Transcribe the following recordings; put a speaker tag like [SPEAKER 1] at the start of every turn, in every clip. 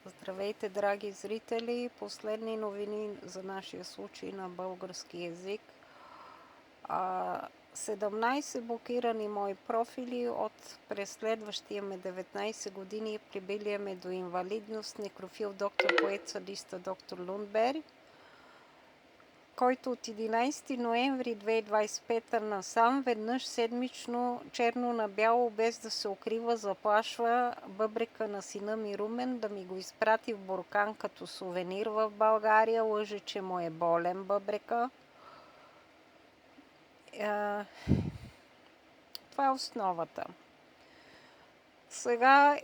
[SPEAKER 1] Здравейте, драги зрители! Последни новини за нашия случай на български език. 17 блокирани мои профили от през следващия ме 19 години прибилия ме до инвалидност некрофил доктор поет садиста доктор Лундберг, който от 11 ноември 2025 насам веднъж седмично черно на бяло, без да се укрива, заплашва бъбрека на сина ми Румен да ми го изпрати в буркан като сувенир в България. Лъже, че му е болен бъбрека. Това е основата. Сега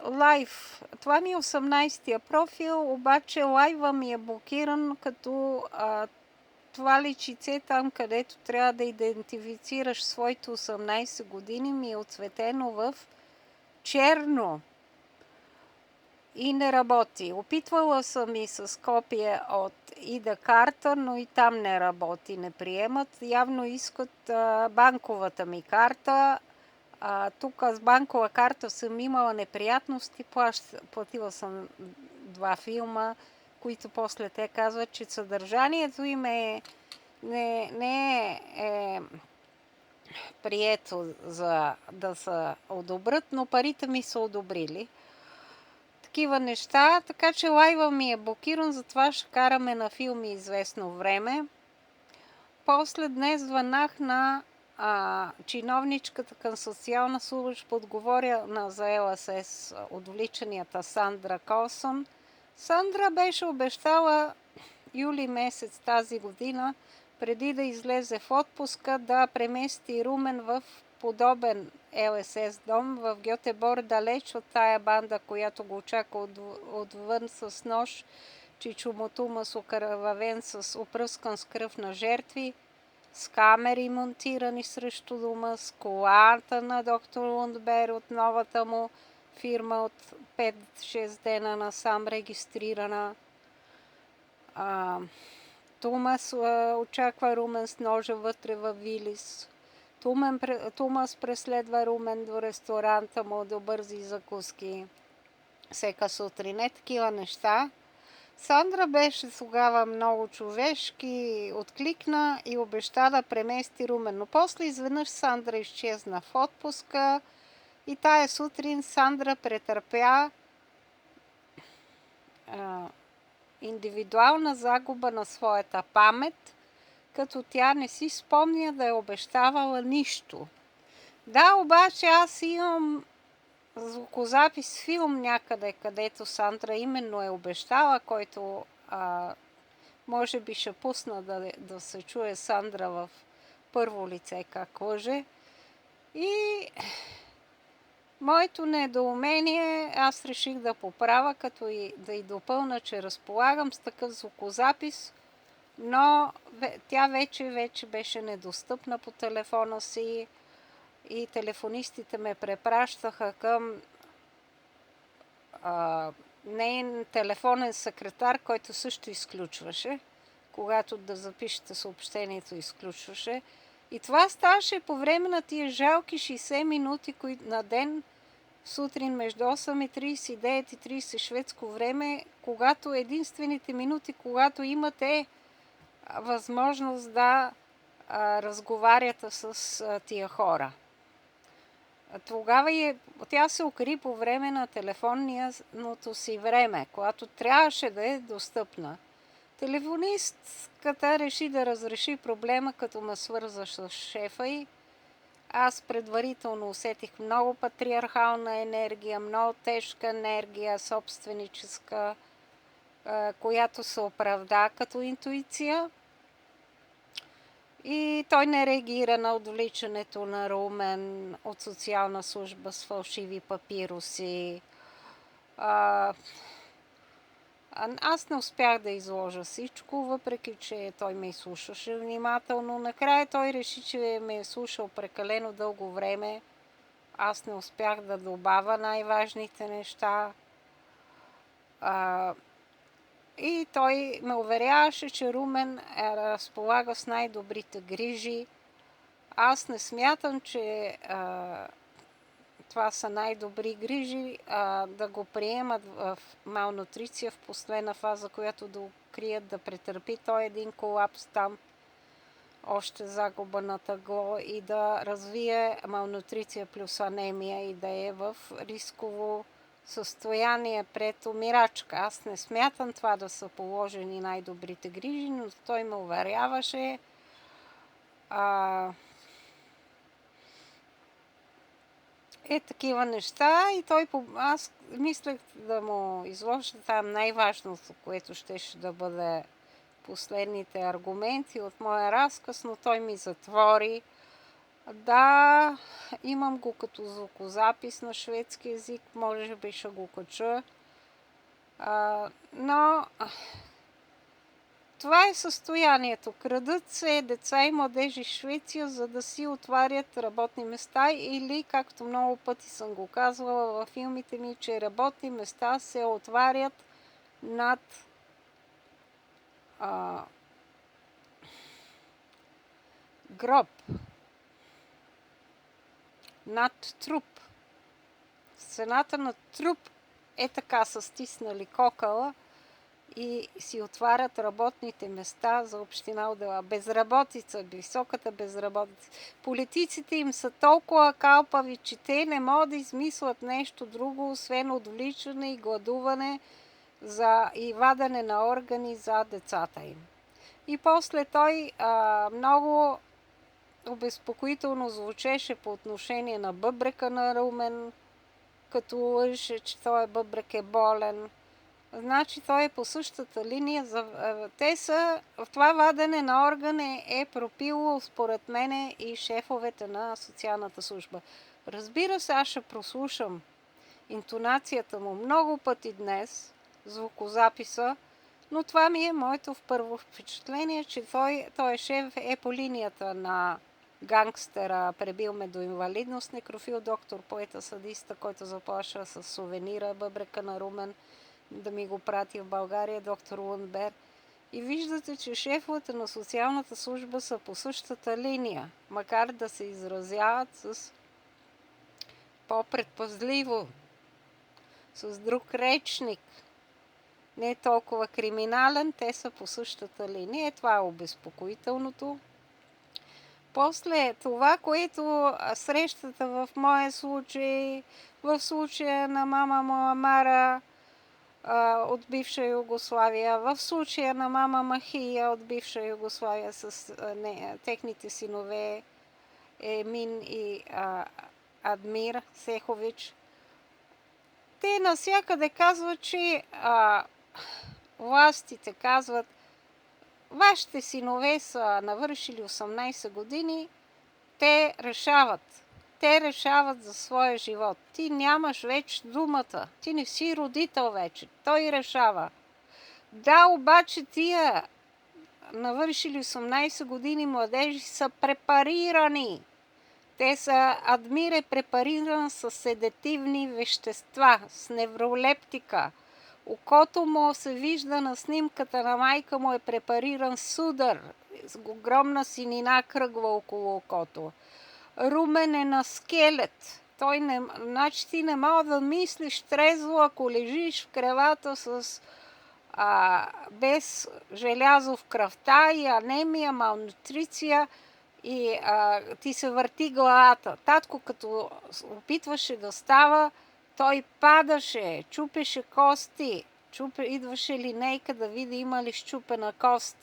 [SPEAKER 1] лайв. Това ми е 18-тия профил, обаче лайва ми е блокиран, като това личице там, където трябва да идентифицираш своите 18 години, ми е отцветено в черно и не работи. Опитвала съм и с копия от ИДА карта, но и там не работи, не приемат. Явно искат банковата ми карта. Тук с банкова карта съм имала неприятности, платила съм 2 филма, които после те казват, че съдържанието им не е прието за да се одобрят, но парите ми са одобрили. Такива неща, така че лайва ми е блокиран, затова ще караме на филми известно време. После днес звънах на чиновничката към социална служба, отговоря за ЛСС отвличанията Сандра Колсон. Сандра беше обещала юли месец тази година, преди да излезе в отпуска, да премести Румен в подобен ЛСС дом в Гьотебор, далеч от тая банда, която го очаква отвън с нож, Чичо Мотумас окървавен с опръскан с кръв на жертви, с камери монтирани срещу дома, с колата на доктор Лундбер от новата му фирма от 5-6 дена насам регистрирана. Тумас очаква Румен с ножа вътре във Вилис. Тумас преследва Румен до ресторанта му да бързи закуски. Всека сутрин е такива неща. Сандра беше тогава много човешки, откликна и обеща да премести Румен. Но после изведнъж Сандра изчезна в отпуска и тая сутрин Сандра претърпя индивидуална загуба на своята памет, като тя не си спомня да е обещавала нищо. Да, обаче аз имам звукозапис филм някъде, където Сандра именно е обещала, който може би ще пусна да се чуе Сандра в първо лице как лъже. И моето недоумение аз реших да поправя, като и да й допълна, че разполагам с такъв звукозапис, но тя вече беше недостъпна по телефона си и телефонистите ме препращаха към нейн телефонен секретар, който също изключваше. Когато да запишете съобщението, изключваше. И това ставаше по време на тия жалки 60 минути на ден, сутрин между 8:30 и 9:30 шведско време, когато единствените минути, когато имате възможност да разговаряте с тия хора. Тогава тя се укри по време на телефонното си време, когато трябваше да е достъпна. Телефонистката реши да разреши проблема, като ме свърза с шефа й. Аз предварително усетих много патриархална енергия, много тежка енергия, собственическа, която се оправда като интуиция. И той не реагира на отвличането на Румен от социална служба с фалшиви папироси. Аз не успях да изложа всичко, въпреки че той ме изслушаше внимателно. Накрая той реши, че ме е слушал прекалено дълго време. Аз не успях да добавя най-важните неща. И той ме уверяваше, че Румен разполага с най-добрите грижи. Аз не смятам, че това са най-добри грижи, да го приемат в малнутриция в последна фаза, която да укрият, да претърпи той един колапс там, още загуба на тегло и да развие малнутриция плюс анемия и да е в рисково състояние пред умирачка. Аз не смятам това да са положени най-добрите грижи, но той ме уверяваше. Такива неща и аз мислех да му изложа там най-важното, което щеше да бъде последните аргументи от моя разказ, но той ми затвори. Да, имам го като звукозапис на шведски език, може би ще го кача. Но това е състоянието. Крадат се деца и младежи в Швеция, за да си отварят работни места или, както много пъти съм го казвала във филмите ми, че работни места се отварят над гроб, над труп. Стената на труп е така са стиснали кокала и си отварят работните места за община Отдела. Безработица, високата безработица. Политиците им са толкова калпави, че те не могат да измислят нещо друго, освен отвличане и гладуване и вадене на органи за децата им. И после той много обезпокоително звучеше по отношение на бъбрека на Румен, като лъже, че този бъбрек е болен. Значи той е по същата линия. Това вадене на орган е пропило, според мене, и шефовете на социалната служба. Разбира се, аз ще прослушам интонацията му много пъти днес, звукозаписа, но това ми е моето първо впечатление, че той шеф е по линията на гангстера, пребил ме до инвалидност, некрофил доктор, поета, садиста, който заплаша с сувенира бъбрека на Румен, да ми го прати в България, доктор Лунбер. И виждате, че шефовете на социалната служба са по същата линия, макар да се изразяват с по-предпазливо, с друг речник, не толкова криминален, те са по същата линия. Това е обезпокоителното. После това, което срещата в моя случай, в случая на мама Муамара от бивша Югославия, в случая на мама Махия от бивша Югославия с техните синове Емин и Адмир Сехович, те навсякъде казват, че властите казват: вашите синове са навършили 18 години, те решават за своя живот. Ти нямаш вече думата, ти не си родител вече, той решава. Да, обаче тия навършили 18 години младежи са препарирани. Адмир е препариран с седативни вещества, с невролептика. Окото му се вижда на снимката на майка му, е препариран с удар, с огромна синина кръгва около окото. Румен е на скелет. Значи ти не мога да мислиш трезво, ако лежиш в кревата без желязо в кръвта и анемия, малнутриция и ти се върти главата. Татко, като опитваше да става, той падаше, чупеше кости, идваше линейка да види има ли счупена кост.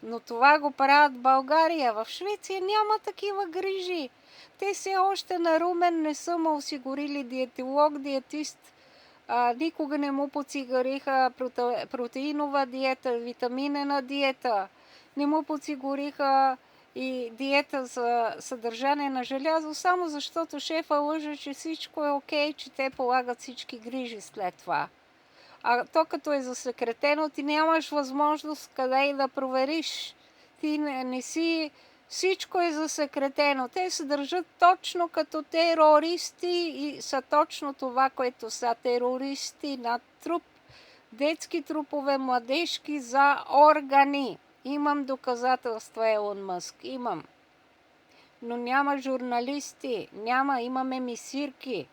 [SPEAKER 1] Но това го правят в България. В Швеция няма такива грижи. Те все още на Румен не са му осигурили диетолог, диетист. Никога не му подсигуриха протеинова диета, витаминена диета. Не му подсигуриха и диета за съдържание на желязо, само защото шефа лъже, че всичко е окей, че те полагат всички грижи след това. А то като е засекретено, ти нямаш възможност къде и да провериш. Ти не си... Всичко е засекретено. Те се държат точно като терористи и са точно това, което са терористи на труп. Детски трупове, младежки за органи. Имам доказателства, Елон Мъск. Имам. Но няма журналисти. Имаме мисирки.